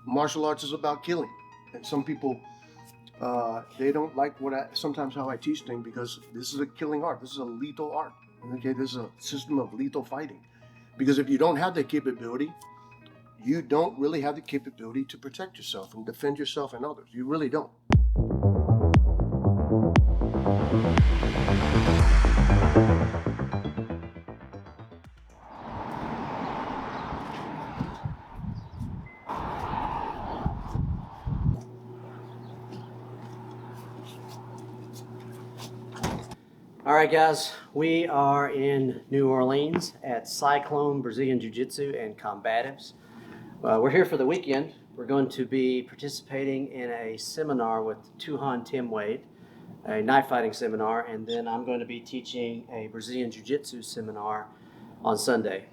Martial arts is about killing. And some people, they don't like sometimes how I teach things because this is a killing art. This is a lethal art. Okay, this is a system of lethal fighting. Because if you don't have that capability, you don't really have the capability to protect yourself and defend yourself and others. You really don't. All right, guys, we are in New Orleans at Cyclone Brazilian Jiu-Jitsu and Combatives. We're here for the weekend. We're going to be participating in a seminar with Tuhon Tim Waid, a knife fighting seminar, and then I'm going to be teaching a Brazilian Jiu-Jitsu seminar on Sunday.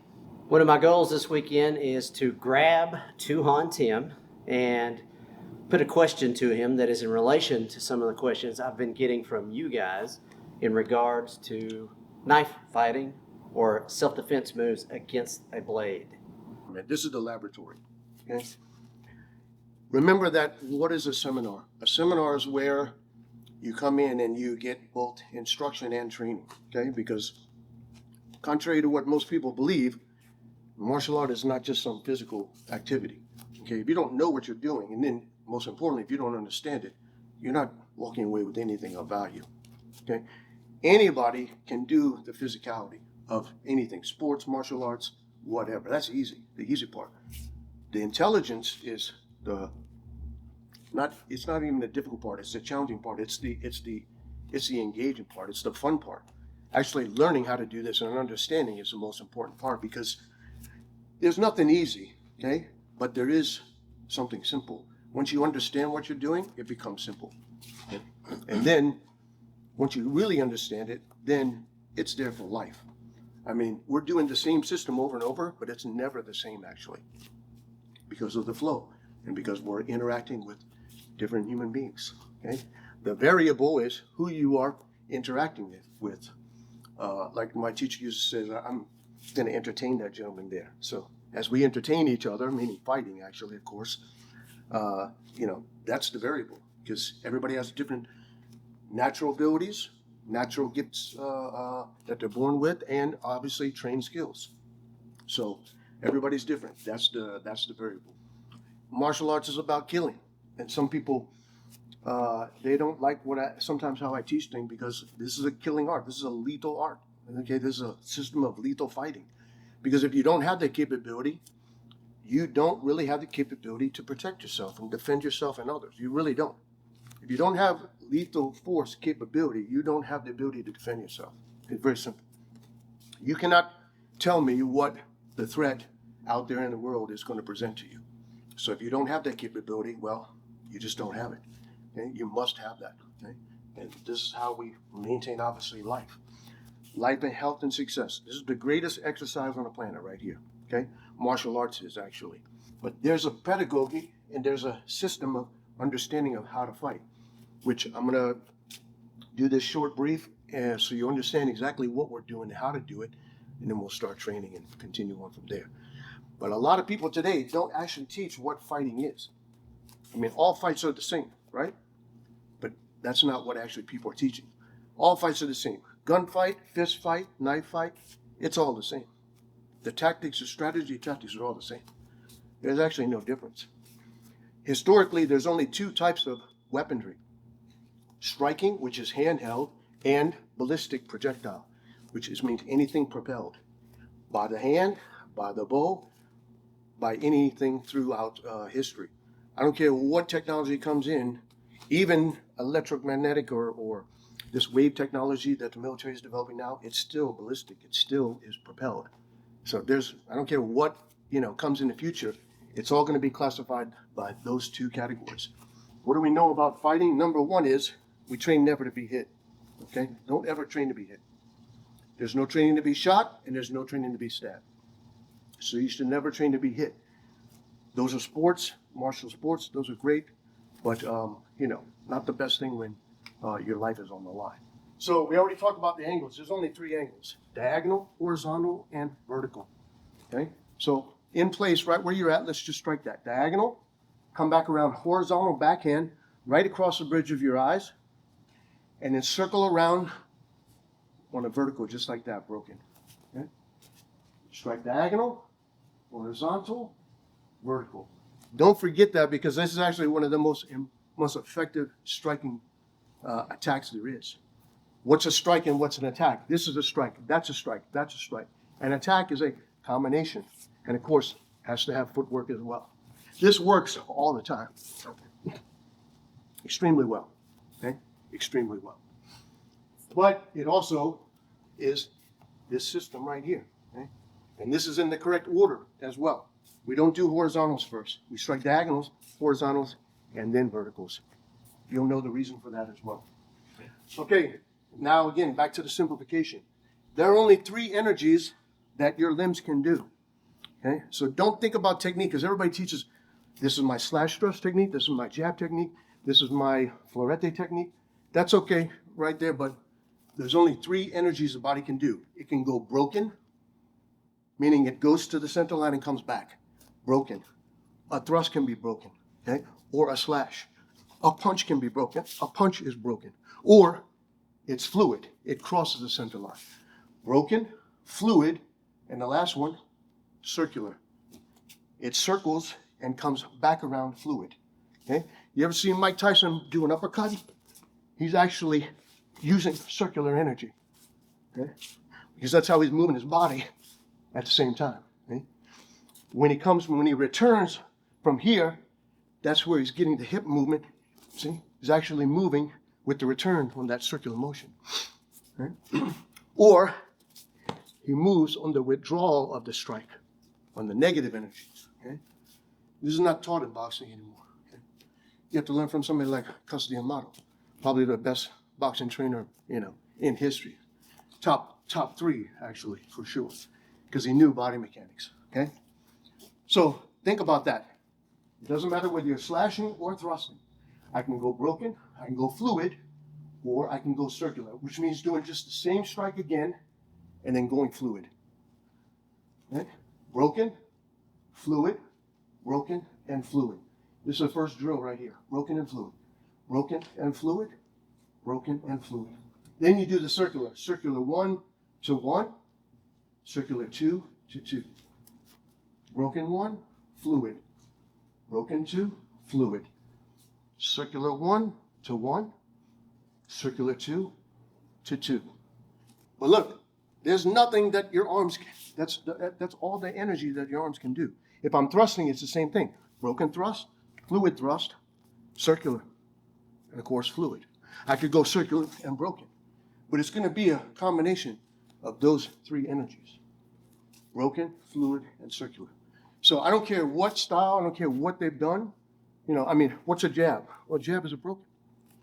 One of my goals this weekend is to grab Tuhon Tim and put a question to him that is in relation to some of the questions I've been getting from you guys in regards to knife fighting or self-defense moves against a blade. This is the laboratory. Okay? Remember that what is a seminar? A seminar is where you come in and you get both instruction and training. Okay? Because contrary to what most people believe, martial art is not just some physical activity. Okay? If you don't know what you're doing, and then most importantly, if you don't understand it, you're not walking away with anything of value. Okay? Anybody can do the physicality of anything, sports, martial arts, whatever. That's easy, the easy part. The intelligence is it's not even the difficult part, it's the challenging part, it's the engaging part, it's the fun part. Actually learning how to do this and understanding is the most important part, because there's nothing easy, okay? But there is something simple. Once you understand what you're doing, it becomes simple. And then once you really understand it, then it's there for life. I mean, we're doing the same system over and over, but it's never the same actually, because of the flow and because we're interacting with different human beings. Okay, the variable is who you are interacting with. Like my teacher used to say, I'm going to entertain that gentleman there. So as we entertain each other, meaning fighting actually, of course, that's the variable, because everybody has different natural abilities, natural gifts that they're born with, and obviously trained skills. So everybody's different. That's the variable. Martial arts is about killing, and some people they don't like sometimes how I teach things because this is a killing art. This is a lethal art. Okay, this is a system of lethal fighting. Because if you don't have that capability, you don't really have the capability to protect yourself and defend yourself and others. You really don't. If you don't have lethal force capability, you don't have the ability to defend yourself. It's very simple. You cannot tell me what the threat out there in the world is going to present to you. So if you don't have that capability, well, you just don't have it. Okay? You must have that. Okay? And this is how we maintain, obviously, life. Life and health and success. This is the greatest exercise on the planet right here. Okay? Martial arts is actually. But there's a pedagogy and there's a system of understanding of how to fight, which I'm going to do this short brief so you understand exactly what we're doing and how to do it, and then we'll start training and continue on from there. But a lot of people today don't actually teach what fighting is. I mean, all fights are the same, right? But that's not what actually people are teaching. All fights are the same. Gunfight, fist fight, knife fight, it's all the same. The tactics, the strategy tactics are all the same. There's actually no difference. Historically, there's only two types of weaponry: striking, which is handheld, and ballistic projectile, which means anything propelled by the hand, by the bow, by anything throughout history. I don't care what technology comes in, even electromagnetic or this wave technology that the military is developing now, it's still ballistic. It still is propelled. So I don't care what comes in the future, it's all going to be classified by those two categories. What do we know about fighting? Number one is we train never to be hit. Okay? Don't ever train to be hit. There's no training to be shot, and there's no training to be stabbed. So you should never train to be hit. Those are sports, martial sports. Those are great, but not the best thing when your life is on the line. So we already talked about the angles. There's only three angles: diagonal, horizontal, and vertical. Okay? So in place, right where you're at, let's just strike that. Diagonal, come back around horizontal backhand, right across the bridge of your eyes, and then circle around on a vertical, just like that, broken. Okay? Strike diagonal, horizontal, vertical. Don't forget that, because this is actually one of the most effective striking attacks there is. What's a strike and what's an attack? This is a strike, that's a strike, that's a strike. An attack is a combination, and of course, has to have footwork as well. This works all the time. Extremely well, okay? Extremely well. But it also is this system right here, okay? And this is in the correct order as well. We don't do horizontals first. We strike diagonals, horizontals, and then verticals. You'll know the reason for that as well. Okay, now again, back to the simplification. There are only 3 energies that your limbs can do. Okay, so don't think about technique, because everybody teaches, this is my slash thrust technique, this is my jab technique, this is my florete technique. That's okay right there, but there's only 3 energies the body can do. It can go broken, meaning it goes to the center line and comes back. Broken. A thrust can be broken, okay? Or a slash. A punch can be broken. A punch is broken. Or it's fluid. It crosses the center line. Broken, fluid, and the last one, circular. It circles and comes back around fluid. Okay? You ever seen Mike Tyson do an uppercut? He's actually using circular energy. Okay? Because that's how he's moving his body at the same time. Okay? When he returns from here, that's where he's getting the hip movement. See? He's actually moving with the return on that circular motion. Okay? Or he moves on the withdrawal of the strike, on the negative energy. Okay? This is not taught in boxing anymore. Okay? You have to learn from somebody like Custody Amato, probably the best boxing trainer, in history. Top 3, actually, for sure, because he knew body mechanics. Okay? So think about that. It doesn't matter whether you're slashing or thrusting. I can go broken, I can go fluid, or I can go circular, which means doing just the same strike again and then going fluid. Okay? Broken, fluid, broken, and fluid. This is the first drill right here. Broken and fluid. Broken and fluid. Broken and fluid. Then you do the circular. Circular 1 to 1. Circular 2 to 2. Broken 1, fluid. Broken 2, fluid. Circular 1 to 1. Circular 2 to 2. But look, there's nothing that your arms, that's all the energy that your arms can do. If I'm thrusting, it's the same thing. Broken thrust, fluid thrust, circular, and of course fluid. I could go circular and broken, but it's going to be a combination of those 3 energies. Broken, fluid, and circular. So I don't care what style, I don't care what they've done. What's a jab? Well, a jab is a broken.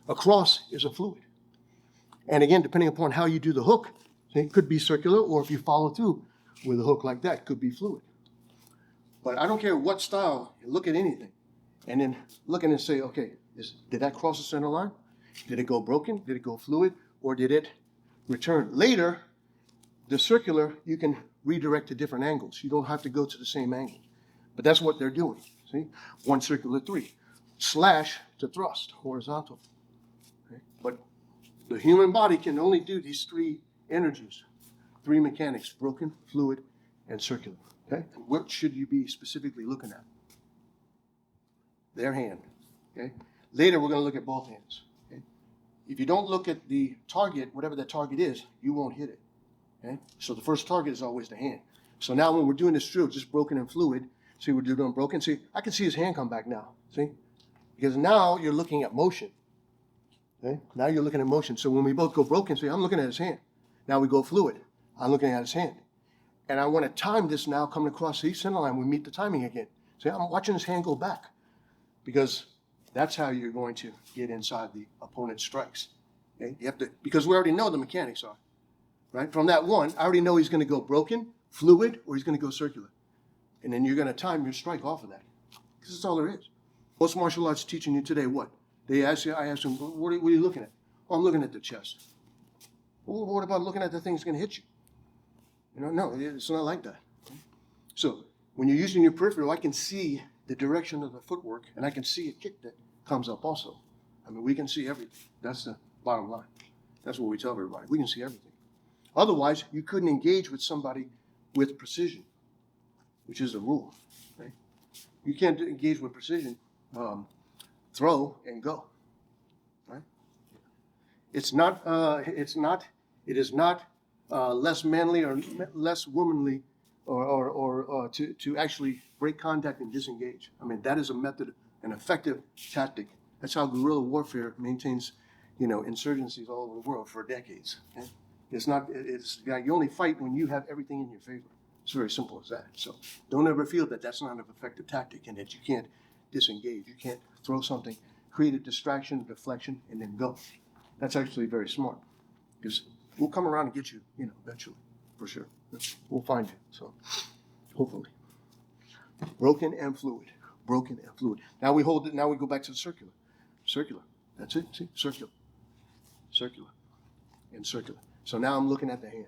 A cross is a fluid. And again, depending upon how you do the hook, it could be circular, or if you follow through with a hook like that, it could be fluid. But I don't care what style, look at anything. And then look at it and say, okay, did that cross the center line? Did it go broken? Did it go fluid? Or did it return? Later, the circular, you can redirect to different angles. You don't have to go to the same angle. But that's what they're doing. See? 1 circular 3. Slash to thrust, horizontal. Okay? But the human body can only do these 3 energies, 3 mechanics: broken, fluid, and circular. Okay? What should you be specifically looking at? Their hand. Okay? Later, we're going to look at both hands. Okay? If you don't look at the target, whatever that target is, you won't hit it. Okay? So the first target is always the hand. So now when we're doing this drill, just broken and fluid, see, we're doing broken. See, I can see his hand come back now. See? Because now you're looking at motion. Okay? Now you're looking at motion. So when we both go broken, see, I'm looking at his hand. Now we go fluid. I'm looking at his hand. And I want to time this now coming across the center line. We meet the timing again. See, I'm watching his hand go back. Because that's how you're going to get inside the opponent's strikes. Okay? You have to, because we already know the mechanics are. Right? From that one, I already know he's going to go broken, fluid, or he's going to go circular. And then you're going to time your strike off of that. Because that's all there is. Most martial arts teaching you today what? I ask them, what are you looking at? Oh, I'm looking at the chest. Well, what about looking at the thing that's going to hit you? No, it's not like that. So when you're using your peripheral, I can see the direction of the footwork, and I can see a kick that comes up also. I mean, we can see everything. That's the bottom line. That's what we tell everybody. We can see everything. Otherwise, you couldn't engage with somebody with precision, which is a rule. Right? You can't engage with precision, throw and go. Right? It is not less manly or less womanly or to actually break contact and disengage. I mean, that is a method, an effective tactic. That's how guerrilla warfare maintains, insurgencies all over the world for decades. Okay? You only fight when you have everything in your favor. It's very simple as that. So don't ever feel that that's not an effective tactic and that you can't disengage. You can't throw something, create a distraction, deflection, and then go. That's actually very smart because we'll come around and get you, eventually, for sure. We'll find you. So hopefully. Broken and fluid. Broken and fluid. Now we hold it. Now we go back to the circular. Circular. That's it. See? Circular. Circular. And circular. So now I'm looking at the hand.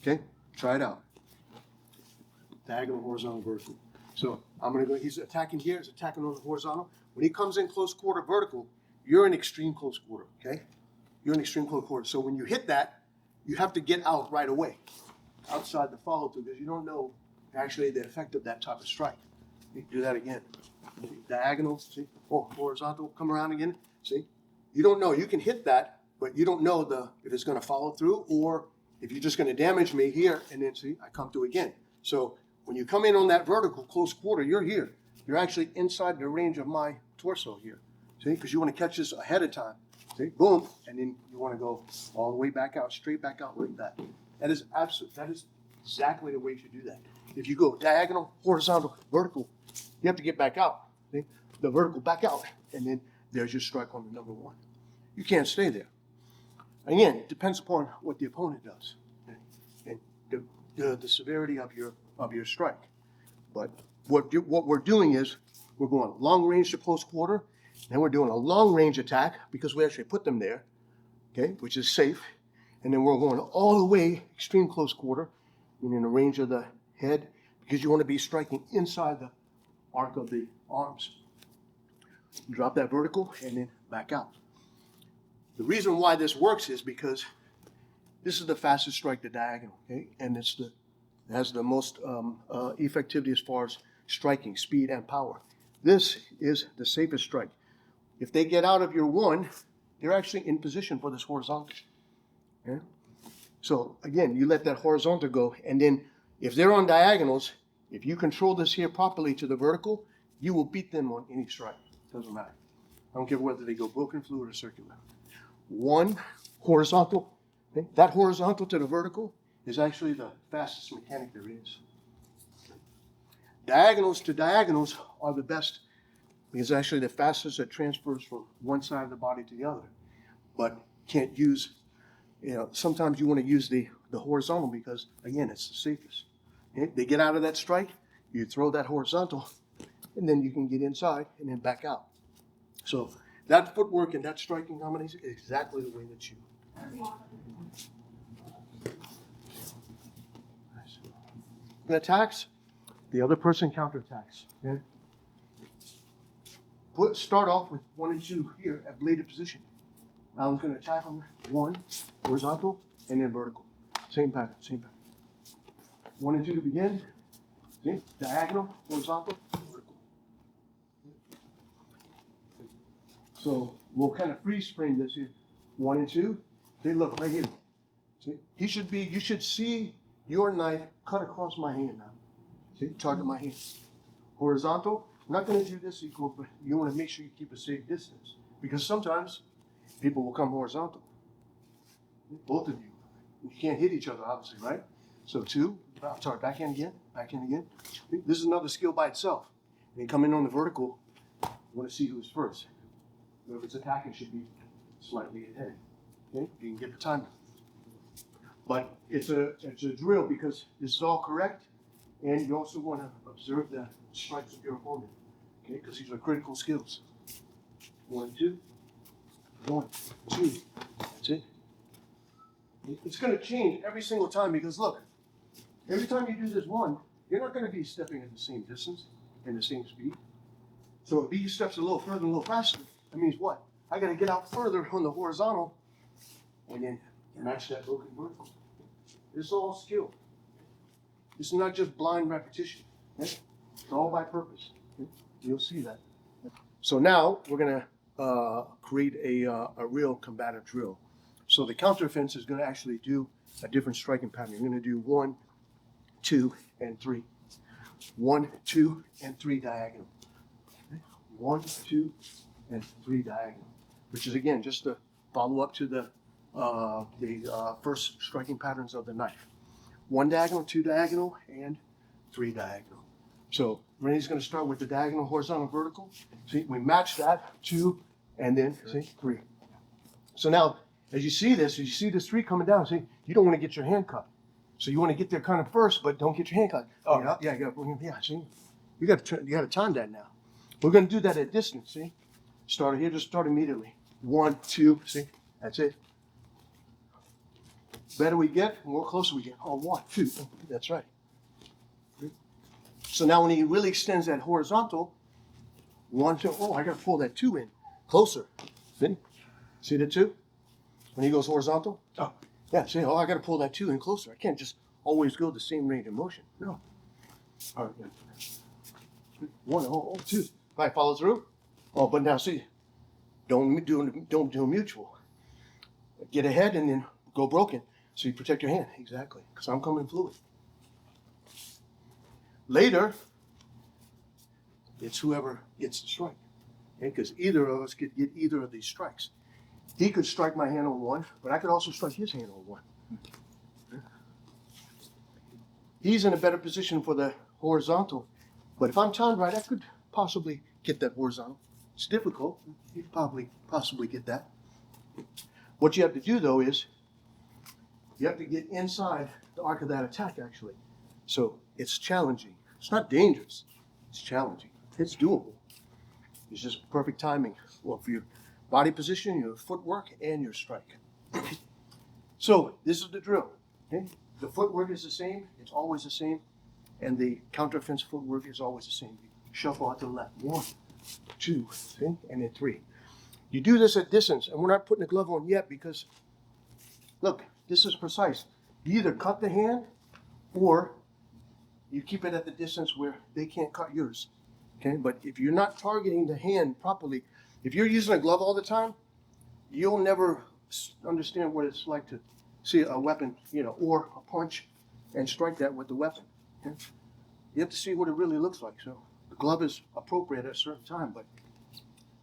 Okay? Try it out. Diagonal, horizontal, vertical. So I'm going to go, he's attacking here, he's attacking on the horizontal. When he comes in close quarter vertical, you're in extreme close quarter, okay? You're in extreme close quarter. So when you hit that, you have to get out right away, outside the follow through, because you don't know actually the effect of that type of strike. You do that again. Diagonal, see? Oh, horizontal, come around again, see? You don't know, you can hit that, but you don't know if it's going to follow through or if you're just going to damage me here, and then see, I come through again. So when you come in on that vertical close quarter, you're here. You're actually inside the range of my torso here. See, because you want to catch this ahead of time. See, boom, and then you want to go all the way back out, straight back out like that. That is exactly the way you should do that. If you go diagonal, horizontal, vertical, you have to get back out. See, the vertical back out, and then there's your strike on the number one. You can't stay there. Again, it depends upon what the opponent does and the severity of your strike. But what we're doing is we're going long range to close quarter, then we're doing a long range attack because we actually put them there, okay, which is safe. And then we're going all the way extreme close quarter, meaning the range of the head, because you want to be striking inside the arc of the arms. Drop that vertical and then back out. The reason why this works is because this is the fastest strike, the diagonal, okay, and it has the most effectivity as far as striking speed and power. This is the safest strike. If they get out of your one, they're actually in position for this horizontal. Okay? So again, you let that horizontal go, and then if they're on diagonals, if you control this here properly to the vertical, you will beat them on any strike. Doesn't matter. I don't care whether they go broken, fluid, or circular. One horizontal, okay? That horizontal to the vertical is actually the fastest mechanic there is. Diagonals to diagonals are the best because actually the fastest that transfers from one side of the body to the other. But can't use, sometimes you want to use the horizontal because, again, it's the safest. Okay? They get out of that strike, you throw that horizontal, and then you can get inside and then back out. So that footwork and that striking combination is exactly the way that you. In attacks, the other person counterattacks. Okay? Start off with 1 and 2 here at bladed position. Now I'm going to attack them 1, horizontal, and then vertical. Same pattern, same pattern. 1 and 2 to begin. See? Diagonal, horizontal, vertical. So we'll kind of freeze frame this here. 1 and 2. See, look right here. See? You should see your knife cut across my hand now. See, target my hand. Horizontal. I'm not going to do this equal, but you want to make sure you keep a safe distance because sometimes people will come horizontal. Both of you. You can't hit each other, obviously, right? So 2. Sorry, backhand again. Backhand again. This is another skill by itself. And you come in on the vertical. You want to see who's first. Whoever's attacking should be slightly ahead. Okay, you can get the timing. But it's a drill because this is all correct, and you also want to observe the strikes of your opponent. Okay, because these are critical skills. 1, 2, 1, 2. That's it. It's going to change every single time because look, every time you do this one, you're not going to be stepping at the same distance and the same speed. So if he steps a little further and a little faster, that means what? I got to get out further on the horizontal and then match that broken vertical. It's all skill. It's not just blind repetition. Okay? It's all by purpose. Okay? You'll see that. So now we're going to create a real combative drill. So the counteroffense is going to actually do a different striking pattern. You're going to do 1, 2, and 3. 1, 2, and 3 diagonal. Okay? 1, 2, and 3 diagonal. Which is again just to follow up to the first striking patterns of the knife. 1 diagonal, 2 diagonal, and 3 diagonal. So Renee's going to start with the diagonal, horizontal, vertical. See, we match that 2, and then see 3. So now, as you see this 3 coming down, see, you don't want to get your hand cut. So you want to get there kind of first, but don't get your hand cut. Oh yeah, you got to bring him. Yeah, see, you got to time that now. We're going to do that at distance. See, start here, just start immediately. 1, 2, see, that's it. Better we get, the more closer we get. Oh, 1, 2, that's right. So now when he really extends that horizontal, 1, 2, oh, I got to pull that 2 in closer. See the 2? When he goes horizontal? Oh, yeah, see, oh, I got to pull that 2 in closer. I can't just always go the same range of motion. No. All right, good. 1, oh, 2. All right, follow through. Oh, but now see, don't do mutual. Get ahead and then go broken. So you protect your hand. Exactly. Because I'm coming fluid. Later, it's whoever gets the strike. Okay? Because either of us could get either of these strikes. He could strike my hand on 1, but I could also strike his hand on 1. He's in a better position for the horizontal. But if I'm timed right, I could possibly get that horizontal. It's difficult. You could possibly get that. What you have to do, though, is you have to get inside the arc of that attack, actually. So it's challenging. It's not dangerous. It's challenging. It's doable. It's just perfect timing. Well, for your body position, your footwork, and your strike. So this is the drill. Okay? The footwork is the same. It's always the same. And the counteroffensive footwork is always the same. You shuffle out to the left. 1, 2, see? And then 3. You do this at distance, and we're not putting the glove on yet because, look, this is precise. You either cut the hand or you keep it at the distance where they can't cut yours. Okay, but if you're not targeting the hand properly, if you're using a glove all the time, you'll never understand what it's like to see a weapon, or a punch and strike that with the weapon. Okay? You have to see what it really looks like. So the glove is appropriate at a certain time, but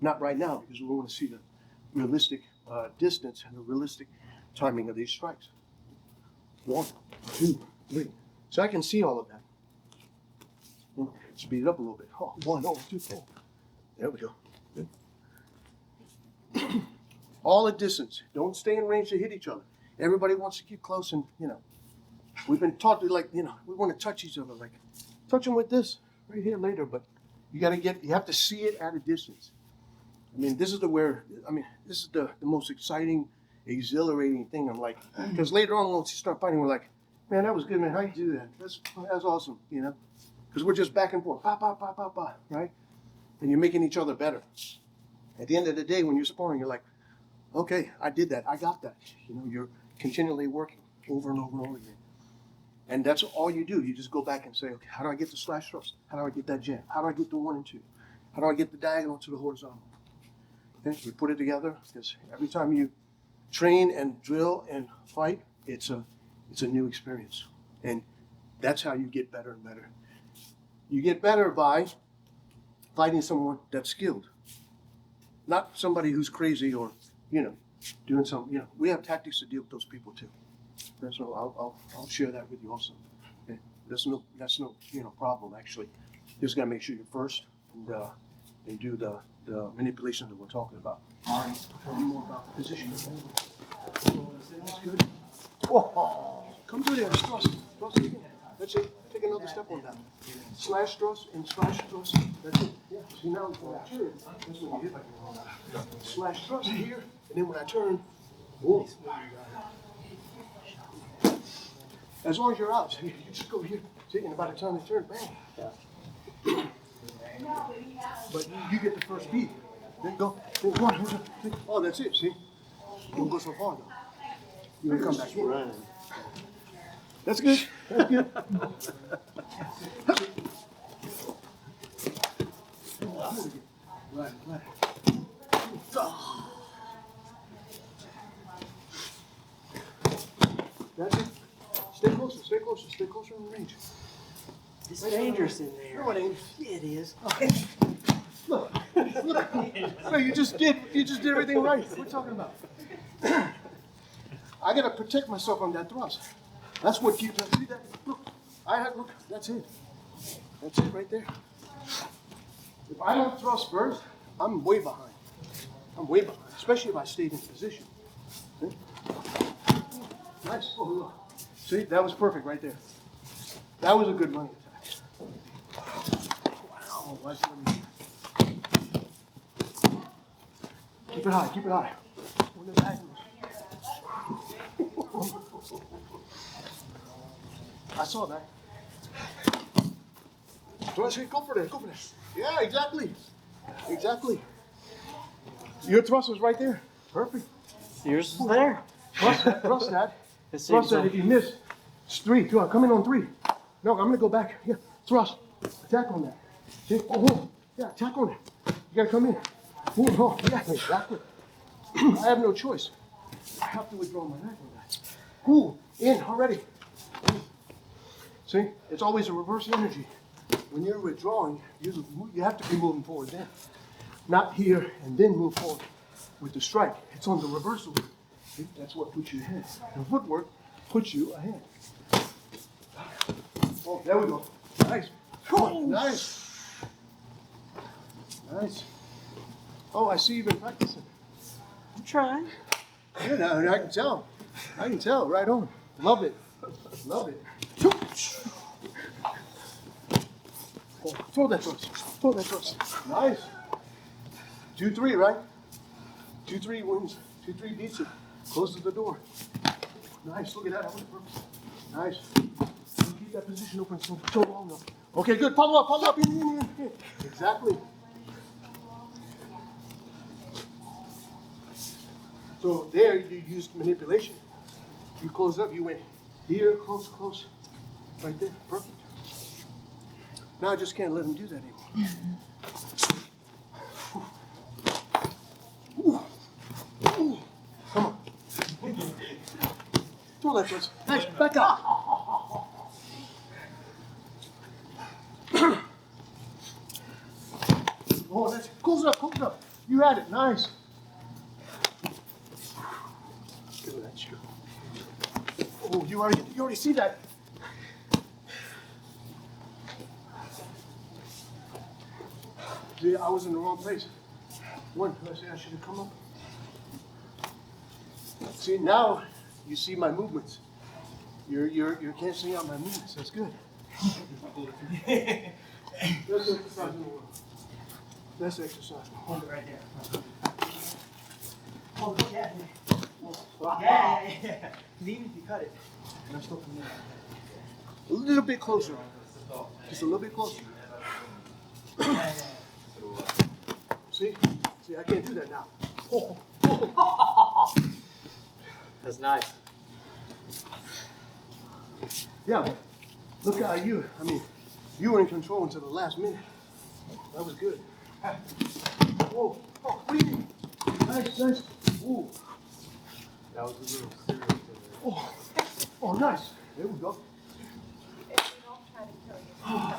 not right now because we want to see the realistic distance and the realistic timing of these strikes. 1, 2, 3. So I can see all of that. Speed it up a little bit. 1, 2, 4. There we go. Good. All at distance. Don't stay in range to hit each other. Everybody wants to keep close, and we've been taught to we want to touch each other, touch them with this right here later. But you have to see it at a distance. This is the most exciting, exhilarating thing. I'm like, because later on once you start fighting, we're like, man, that was good, man. How you do that? That's awesome, Because we're just back and forth, right? And you're making each other better. At the end of the day, when you're sparring, you're like, okay, I did that. I got that. You're continually working over and over and over again. And that's all you do. You just go back and say, okay, how do I get the slash thrust? How do I get that jab? How do I get the 1 and 2? How do I get the diagonal to the horizontal? Okay, we put it together because every time you train and drill and fight, it's a new experience. And that's how you get better and better. You get better by fighting someone that's skilled. Not somebody who's crazy or, doing something, we have tactics to deal with those people too. So I'll share that with you also. Okay? That's no problem actually. Just gotta make sure you're first and do the manipulation that we're talking about. All right, tell me more about the position. That's good. Whoa, come through there, thrust again. That's it. Take another step on that. Slash thrust and slash thrust. That's it. Yeah. See now when I turn, that's when you hit. Slash thrust here, and then when I turn, whoa. As long as you're out, you just go here. See, and by the time they turn, bang. Yeah. But you get the first beat. Then go. Then one. Oh, that's it. See? Don't go so far though. You're gonna come back in. Running. That's good. That's good. Right, right. That's it. Stay closer, stay closer, stay closer in the range. It's dangerous in there. No, it ain't. Yeah, it is. Look, look. No, you just did everything right. What are you talking about? I gotta protect myself on that thrust. That's what keeps us. See that? Look, look. That's it. That's it right there. If I don't thrust first, I'm way behind. I'm way behind, especially if I stayed in position. See? Nice. Oh, look. See, that was perfect right there. That was a good running attack. Wow. Nice running. Keep it high. Keep it high. When the back moves. I saw that. Go for that. Go for that. Yeah, exactly. Exactly. Your thrust was right there. Perfect. Yours is there. Thrust that. Thrust that. Let's see Thrust that. if If you miss, it's 3. Come on, come in on 3. No, I'm gonna go back. Yeah, thrust. Attack on that. See? Oh, yeah, attack on it. You gotta come in. Oh, yeah, exactly. I have no choice. I have to withdraw my knife on that. Ooh, in already. See, it's always a reverse energy. When you're withdrawing, you have to be moving forward then. Not here and then move forward with the strike. It's on the reversal. That's what puts you ahead. The footwork puts you ahead. Oh, there we go. Nice. Oh, nice. Nice. Oh, I see you've been practicing. I'm trying. Yeah, no, I can tell. I can tell. Right on. Love it. Love it. Oh, throw that thrust. Throw that thrust. Nice. 2-3, right? 2-3 wins. 2-3 beats it. Closes the door. Nice. Look at that. That was perfect. Nice. You keep that position open so long enough. Okay, good. Follow up. Follow up. In. Exactly. So there you used manipulation. You close up. You went here, close, close. Right there. Perfect. Now I just can't let him do that anymore. Ooh. Ooh. Come on. Throw that first. Nice. Back up. Oh, that's close it up. Close it up. You had it. Nice. Look at that shoe. Oh, you already see that. See, I was in the wrong place. One, I should have come up. See, now you see my movements. You're canceling out my movements. That's good. Best exercise in the world. Best exercise. Hold it right there. Oh, yeah. Wow. Yeah. Even if you cut it. Let's go from there. A little bit closer. Just a little bit closer. See? See, I can't do that now. That's nice. Yeah, but look how you were in control until the last minute. That was good. Whoa. Oh, what do you mean? Nice, nice. Ooh. That was a little serious. Oh, nice. There we go. If we don't try to kill you.